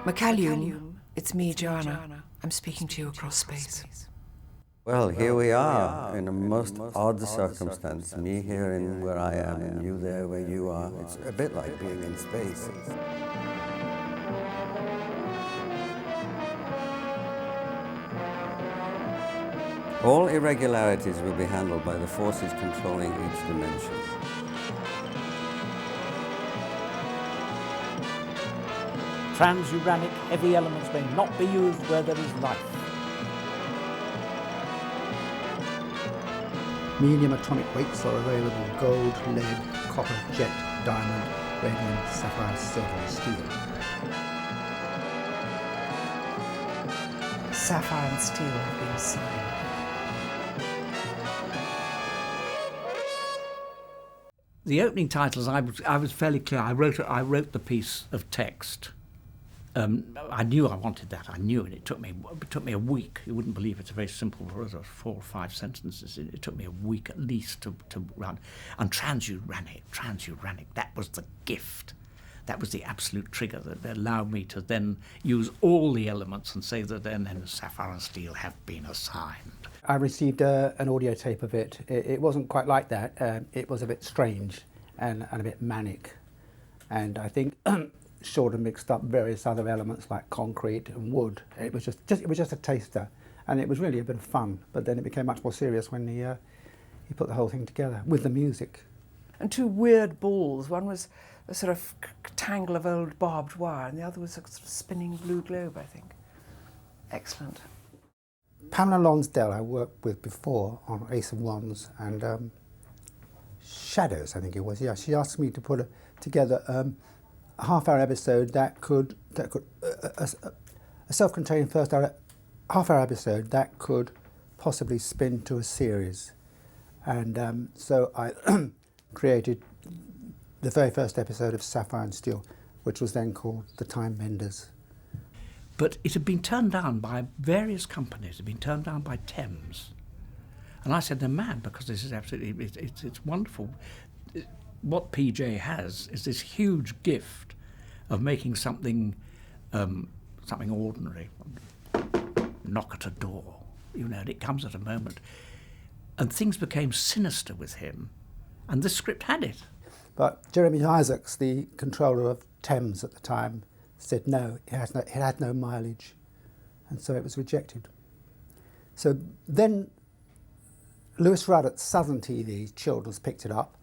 McCallum, it's me, Joanna. I'm speaking to you across space. Well, here we are, in a most odd circumstance. Me here in where I am, and you there where you are. It's a bit like being in space. All irregularities will be handled by the forces controlling each dimension. Transuranic heavy elements may not be used where there is life. Medium atomic weights are available: gold, lead, copper, jet, diamond, radium, sapphire, silver and steel. Sapphire and steel have been assigned. The opening titles, I was fairly clear. I wrote the piece of text. I knew I wanted that. I knew it. It took me a week. You wouldn't believe it's a very simple, 4 or 5 sentences. It took me a week at least to run. And transuranic. That was the gift. That was the absolute trigger that allowed me to then use all the elements and say that then sapphire and steel have been assigned. I received an audio tape of it. It wasn't quite like that. It was a bit strange and a bit manic. And I think Shorter mixed up various other elements like concrete and wood. It was just a taster, and it was really a bit of fun. But then it became much more serious when he put the whole thing together with the music. And 2 weird balls. One was a sort of tangle of old barbed wire, and the other was a sort of spinning blue globe, I think. Excellent. Pamela Lonsdale I worked with before on Ace of Wands and Shadows, I think it was. Yeah, she asked me to put together a half-hour episode that could a self-contained half-hour episode that could possibly spin to a series, and so I created the very first episode of Sapphire and Steel, which was then called The Time Benders. But it had been turned down by various companies. It had been turned down by Thames, and I said they're mad because this is absolutely it's wonderful. What PJ has is this huge gift of making something ordinary. Knock at a door, and it comes at a moment. And things became sinister with him, and this script had it. But Jeremy Isaacs, the controller of Thames at the time, said no, it had no mileage, and so it was rejected. So then Lewis Rudd at Southern TV Children's picked it up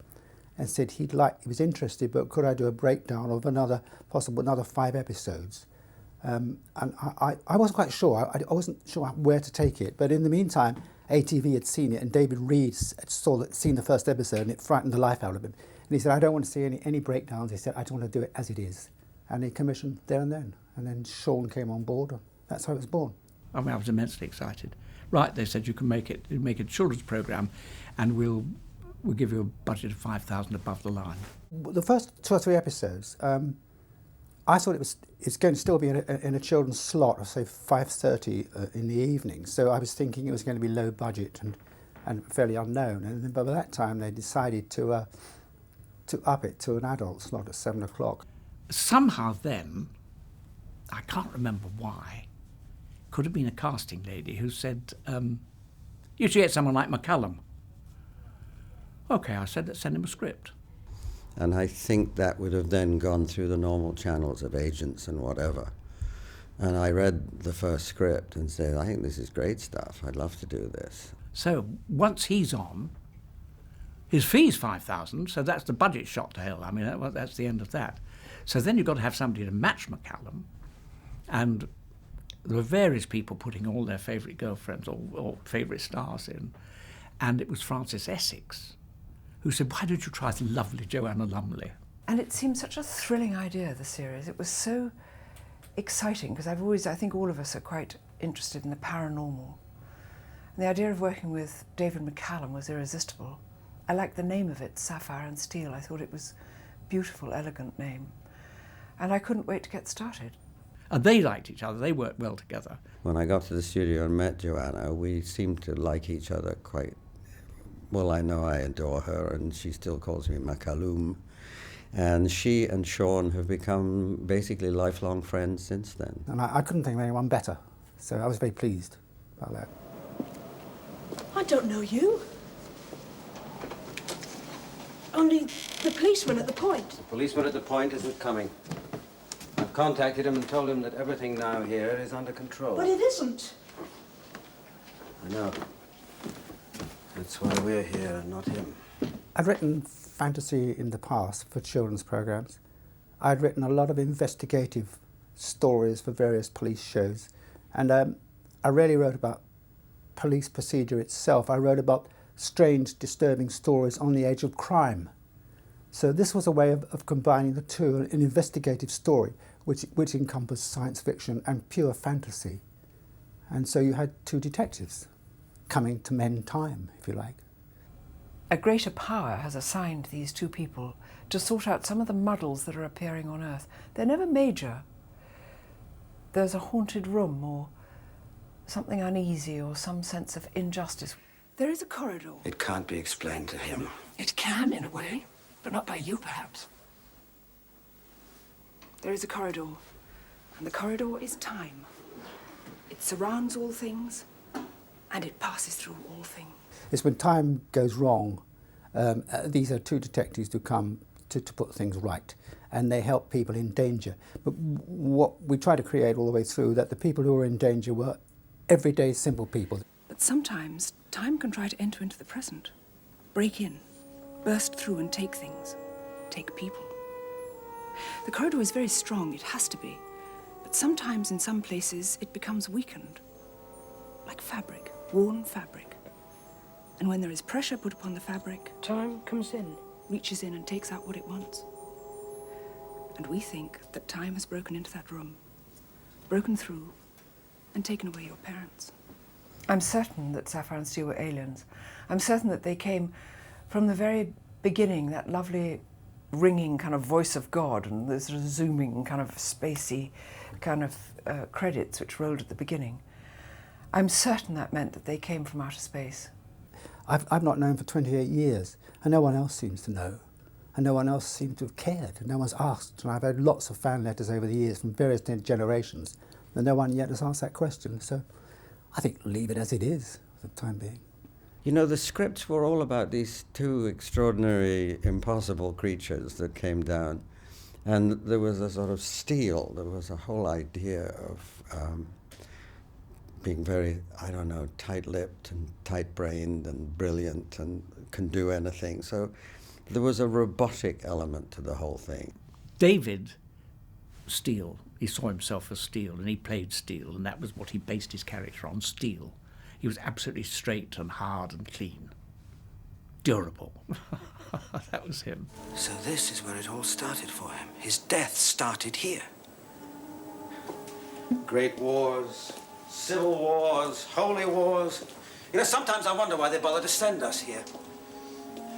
and said he was interested, but could I do a breakdown of another 5 episodes? And I wasn't quite sure. I wasn't sure where to take it. But in the meantime, ATV had seen it, and David Reed had seen the first episode, and it frightened the life out of him. And he said, I don't want to see any breakdowns. He said, I just want to do it as it is. And he commissioned there and then. And then Sean came on board. That's how it was born. I was immensely excited. Right, they said you can make it a children's programme, and we'll give you a budget of 5,000 above the line. The first 2 or 3 episodes, I thought it's going to still be in a children's slot of say 5:30 in the evening. So I was thinking it was going to be low budget and fairly unknown. And then by that time they decided to up it to an adult slot at 7 o'clock. Somehow then, I can't remember why, could have been a casting lady who said, you should get someone like McCallum. Okay, I said, let's send him a script. And I think that would have then gone through the normal channels of agents and whatever. And I read the first script and said, I think this is great stuff. I'd love to do this. So once he's on, his fee's 5,000, so that's the budget shot to hell. I mean, that's the end of that. So then you've got to have somebody to match McCallum, and there were various people putting all their favourite girlfriends or favourite stars in, and it was Francis Essex who said, why don't you try the lovely Joanna Lumley? And it seemed such a thrilling idea, the series. It was so exciting, because I think all of us are quite interested in the paranormal. And the idea of working with David McCallum was irresistible. I liked the name of it, Sapphire and Steel. I thought it was a beautiful, elegant name. And I couldn't wait to get started. And they liked each other, they worked well together. When I got to the studio and met Joanna, we seemed to like each other quite well. I know I adore her, and she still calls me McCallum. And she and Sean have become basically lifelong friends since then. And I couldn't think of anyone better, so I was very pleased about that. I don't know you. Only the policeman at the point. The policeman at the point isn't coming. I've contacted him and told him that everything now here is under control. But it isn't. I know. That's why we're here and not him. I'd written fantasy in the past for children's programs. I'd written a lot of investigative stories for various police shows, and I rarely wrote about police procedure itself. I wrote about strange, disturbing stories on the edge of crime. So this was a way of combining the two, an investigative story which encompassed science fiction and pure fantasy. And so you had two detectives coming to mend time, if you like. A greater power has assigned these two people to sort out some of the muddles that are appearing on Earth. They're never major. There's a haunted room or something uneasy or some sense of injustice. There is a corridor. It can't be explained to him. It can, in a way, but not by you, perhaps. There is a corridor, and the corridor is time. It surrounds all things, and it passes through all things. It's when time goes wrong, these are two detectives who come to put things right, and they help people in danger. But what we try to create all the way through, that the people who are in danger were everyday simple people. But sometimes time can try to enter into the present, break in, burst through and take things, take people. The corridor is very strong, it has to be, but sometimes in some places it becomes weakened, like fabric, worn fabric. And when there is pressure put upon the fabric, Time comes in. reaches in and takes out what it wants. And we think that time has broken into that room, broken through, and taken away your parents. I'm certain that Sapphire and Steel were aliens. I'm certain that they came from the very beginning, that lovely ringing kind of voice of God and the sort of zooming kind of spacey kind of credits which rolled at the beginning. I'm certain that meant that they came from outer space. I've not known for 28 years, and no one else seems to know, and no one else seems to have cared, and no one's asked. And I've had lots of fan letters over the years from various generations, and no one yet has asked that question. So I think leave it as it is for the time being. You know, the scripts were all about these two extraordinary, impossible creatures that came down. And there was a sort of steel, there was a whole idea of being very, I don't know, tight-lipped and tight-brained and brilliant and can do anything. So there was a robotic element to the whole thing. David Steele, he saw himself as Steele and he played Steele, and that was what he based his character on, Steele. He was absolutely straight and hard and clean. Durable. That was him. So this is where it all started for him. His death started here. Great wars, civil wars, holy wars. You know, sometimes I wonder why they bother to send us here.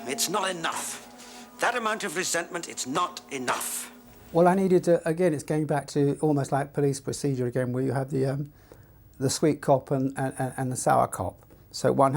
It's not enough. That amount of resentment, it's not enough. Well, I needed to, again, it's going back to almost like police procedure again, where you have the sweet cop and the sour cop. So one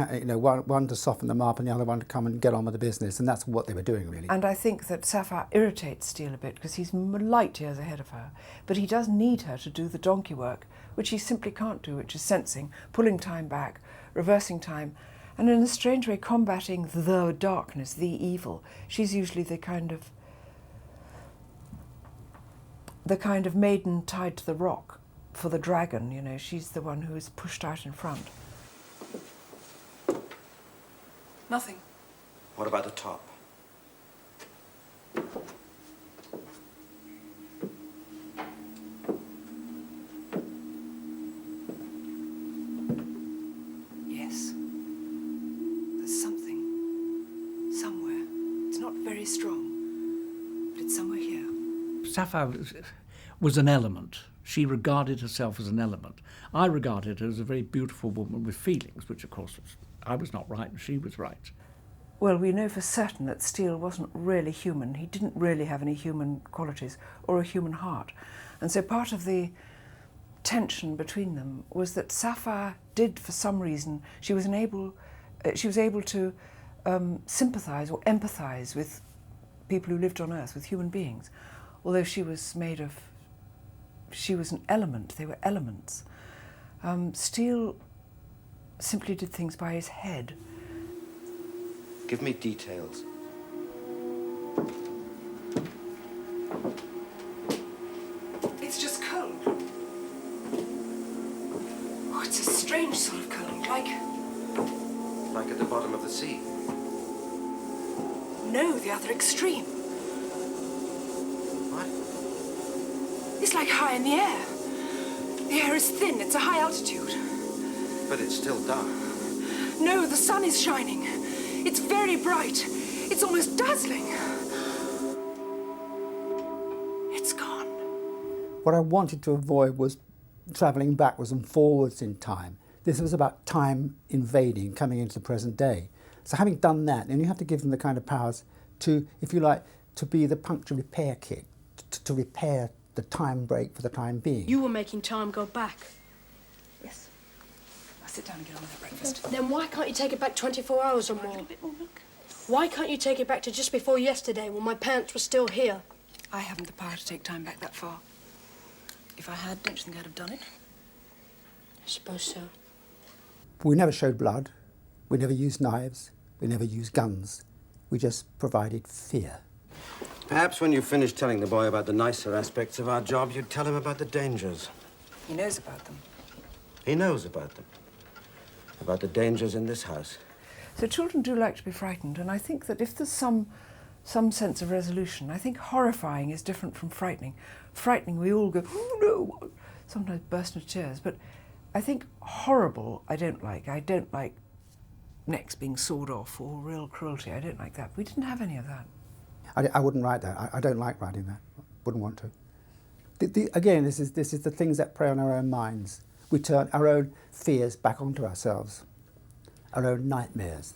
to soften them up and the other one to come and get on with the business, and that's what they were doing, really. And I think that Sapphire irritates Steele a bit because he's light years ahead of her, but he does need her to do the donkey work, which he simply can't do, which is sensing, pulling time back, reversing time, and in a strange way combating the darkness, the evil. She's usually the kind of maiden tied to the rock for the dragon, you know. She's the one who is pushed out in front. Nothing. What about the top? Yes. There's something somewhere. It's not very strong, but it's somewhere here. Sapphire was an element. She regarded herself as an element. I regarded her as a very beautiful woman with feelings, which of course I was not right and she was right. Well, we know for certain that Steele wasn't really human. He didn't really have any human qualities or a human heart. And so part of the tension between them was that Sapphire did, for some reason, she was able to sympathise or empathise with people who lived on Earth, with human beings. Although she was an element, they were elements. Steele simply did things by his head. Give me details. It's just cold. Oh, it's a strange sort of cold, like Like at the bottom of the sea. no, the other extreme. What? It's like high in the air. The air is thin, it's a high altitude. But it's still dark. No, the sun is shining. It's very bright. It's almost dazzling. It's gone. What I wanted to avoid was travelling backwards and forwards in time. This was about time invading, coming into the present day. So having done that, then you have to give them the kind of powers to, if you like, to be the puncture repair kit, to repair the time break for the time being. You were making time go back. Yes. I'll sit down and get on with the breakfast. Then why can't you take it back 24 hours or A more? little bit more, look. Why can't you take it back to just before yesterday when my parents were still here? I haven't the power to take time back that far. If I had, don't you think I'd have done it? I suppose so. We never showed blood, we never used knives, we never used guns. We just provided fear. Perhaps when you finish telling the boy about the nicer aspects of our job, you'd tell him about the dangers. He knows about them. He knows about them. About the dangers in this house. So children do like to be frightened, and I think that if there's some sense of resolution, I think horrifying is different from frightening. Frightening, we all go, oh no, sometimes burst into tears, but I think horrible I don't like. I don't like necks being sawed off or real cruelty. I don't like that. We didn't have any of that. I wouldn't write that. I don't like writing that. Wouldn't want to. Again, this is the things that prey on our own minds. We turn our own fears back onto ourselves, our own nightmares.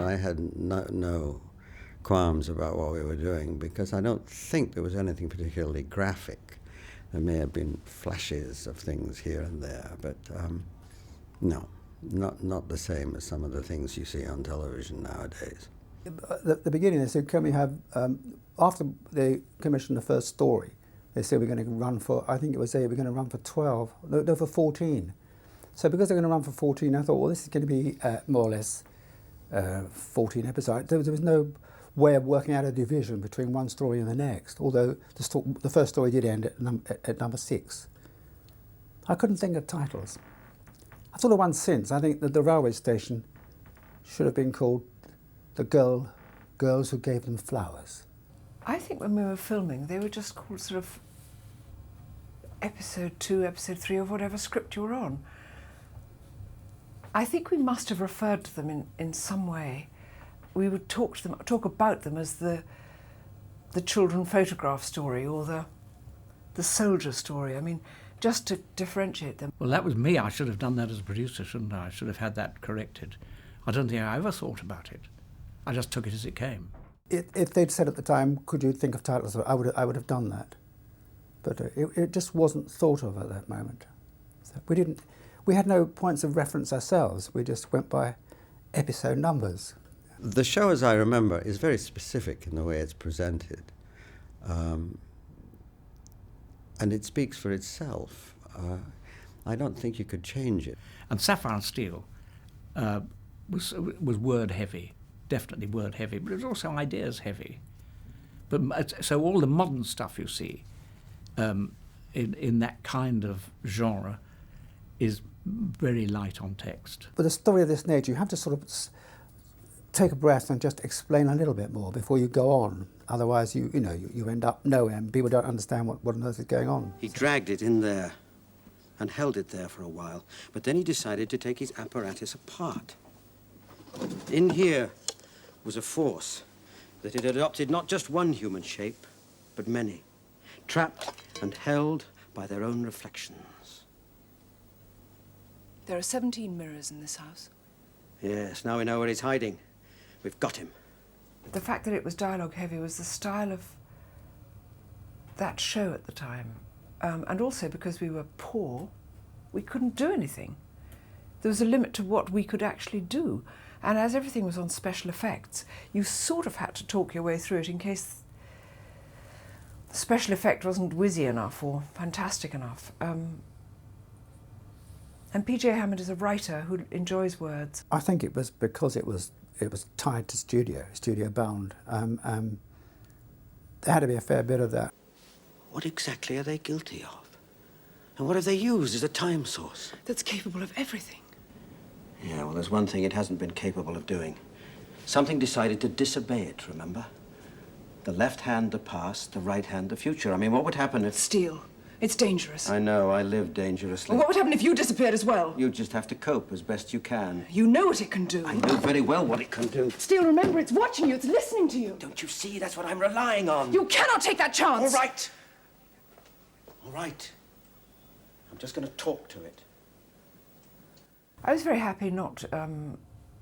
I had no qualms about what we were doing because I don't think there was anything particularly graphic. There may have been flashes of things here and there, but no, not the same as some of the things you see on television nowadays. At the beginning, they said, can we have, after they commissioned the first story, they said we're going to run for, I think it was we're going to run for 12, no, for 14. So because they're going to run for 14, I thought, well, this is going to be more or less 14 episodes. There was no way of working out a division between one story and the next, although the first story did end at number 6. I couldn't think of titles. I thought of one since. I think that the railway station should have been called The Girls Who Gave Them Flowers. I think when we were filming, they were just called sort of episode 2, episode 3, or whatever script you were on. I think we must have referred to them in some way. We would talk about them as the children photograph story or the soldier story. I mean, just to differentiate them. Well, that was me. I should have done that as a producer, shouldn't I? I should have had that corrected. I don't think I ever thought about it. I just took it as it came. If they'd said at the time, could you think of titles, I would have done that. But it just wasn't thought of at that moment. So we had no points of reference ourselves. We just went by episode numbers. The show, as I remember, is very specific in the way it's presented. And it speaks for itself. I don't think you could change it. And Sapphire and Steel was word heavy, definitely word heavy, but it was also ideas heavy. But so all the modern stuff you see in that kind of genre is very light on text. With a story of this nature, you have to sort of take a breath and just explain a little bit more before you go on. Otherwise, you end up nowhere and people don't understand what on earth is going on. He dragged it in there and held it there for a while, but then he decided to take his apparatus apart. In here was a force that had adopted not just one human shape, but many. trapped and held by their own reflections. There are 17 mirrors in this house. Yes, now we know where he's hiding. We've got him. The fact that it was dialogue heavy was the style of that show at the time. And also because we were poor, we couldn't do anything. There was a limit to what we could actually do. And as everything was on special effects, you sort of had to talk your way through it in case the special effect wasn't whizzy enough or fantastic enough. And P.J. Hammond is a writer who enjoys words. I think it was because it was tied to studio bound. There had to be a fair bit of that. What exactly are they guilty of? And what have they used as a time source? That's capable of everything. Yeah, well, there's one thing it hasn't been capable of doing. Something decided to disobey it, remember? The left hand, the past, the right hand, the future. I mean, what would happen if... Steal. It's dangerous. I know, I live dangerously. Well, what would happen if you disappeared as well? You just have to cope as best you can. You know what it can do. I know very well what it can do. Steele, remember, it's watching you, it's listening to you. Don't you see? That's what I'm relying on. You cannot take that chance. All right. All right. I'm just going to talk to it. I was very happy not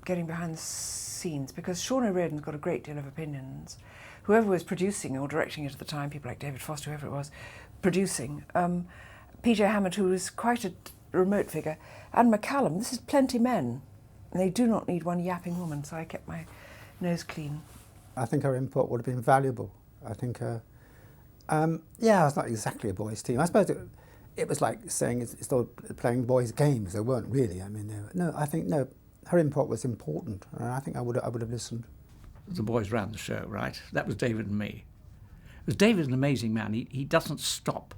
getting behind the scenes because Sean O'Riordan's got a great deal of opinions. Whoever was producing or directing it at the time, people like David Foster, whoever it was, producing, P.J. Hammond, who was quite a remote figure, and McCallum, this is plenty men. And they do not need one yapping woman, so I kept my nose clean. I think her input would have been valuable. I think, yeah, it's not exactly a boys' team. I suppose it was like saying it's all playing boys' games. They weren't really. I mean, I think her input was important, and I think I would have listened. The boys ran the show, right? That was David and me. Because David's an amazing man. He doesn't stop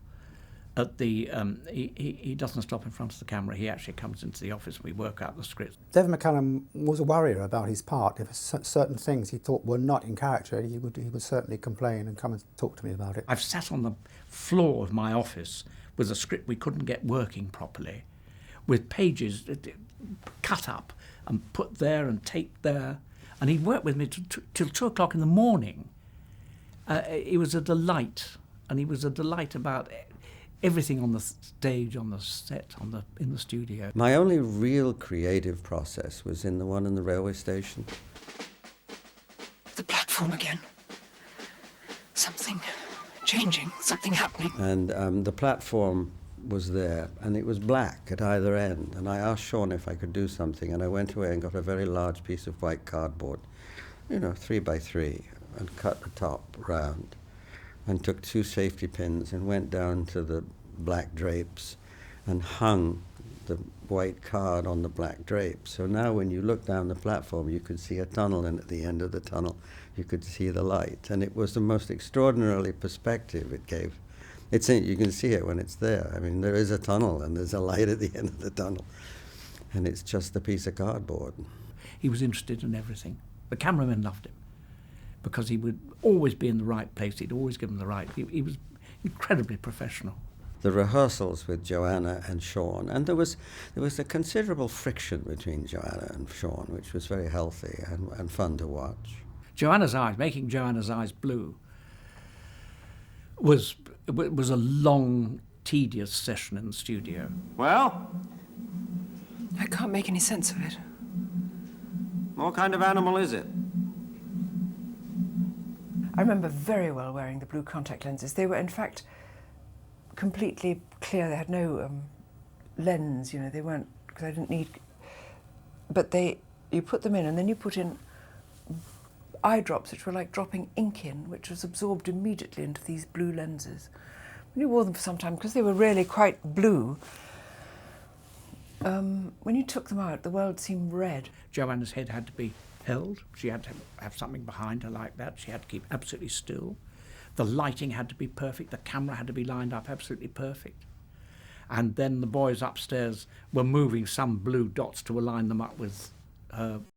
at the he doesn't stop in front of the camera. He actually comes into the office and we work out the script. David McCallum was a worrier about his part. If certain things he thought were not in character, he would certainly complain and come and talk to me about it. I've sat on the floor of my office with a script we couldn't get working properly, with pages cut up and put there and taped there, and he worked with me till 2 o'clock in the morning. He was a delight, and he was a delight about everything on the stage, on the set, in the studio. My only real creative process was in the one in the railway station. The platform again. Something changing, something happening. And the platform was there, and it was black at either end. And I asked Sean if I could do something, and I went away and got a very large piece of white cardboard, 3 by 3, and cut the top round, and took 2 safety pins and went down to the black drapes and hung the white card on the black drapes. So now when you look down the platform, you could see a tunnel, and at the end of the tunnel, you could see the light. And it was the most extraordinarily perspective it gave. You can see it when it's there. I mean, there is a tunnel, and there's a light at the end of the tunnel, and it's just a piece of cardboard. He was interested in everything. The cameramen loved him, because he would always be in the right place. He'd always give them the right. He was incredibly professional. The rehearsals with Joanna and Sean, and there was a considerable friction between Joanna and Sean, which was very healthy and fun to watch. Making Joanna's eyes blue was a long, tedious session in the studio. Well? I can't make any sense of it. What kind of animal is it? I remember very well wearing the blue contact lenses. They were, in fact, completely clear. They had no lens, they weren't, because I didn't need... But you put them in, and then you put in eye drops, which were like dropping ink in, which was absorbed immediately into these blue lenses. When you wore them for some time, because they were really quite blue, when you took them out, the world seemed red. Joanna's head had to be held. She had to have something behind her like that. She had to keep absolutely still. The lighting had to be perfect. The camera had to be lined up absolutely perfect. And then the boys upstairs were moving some blue dots to align them up with her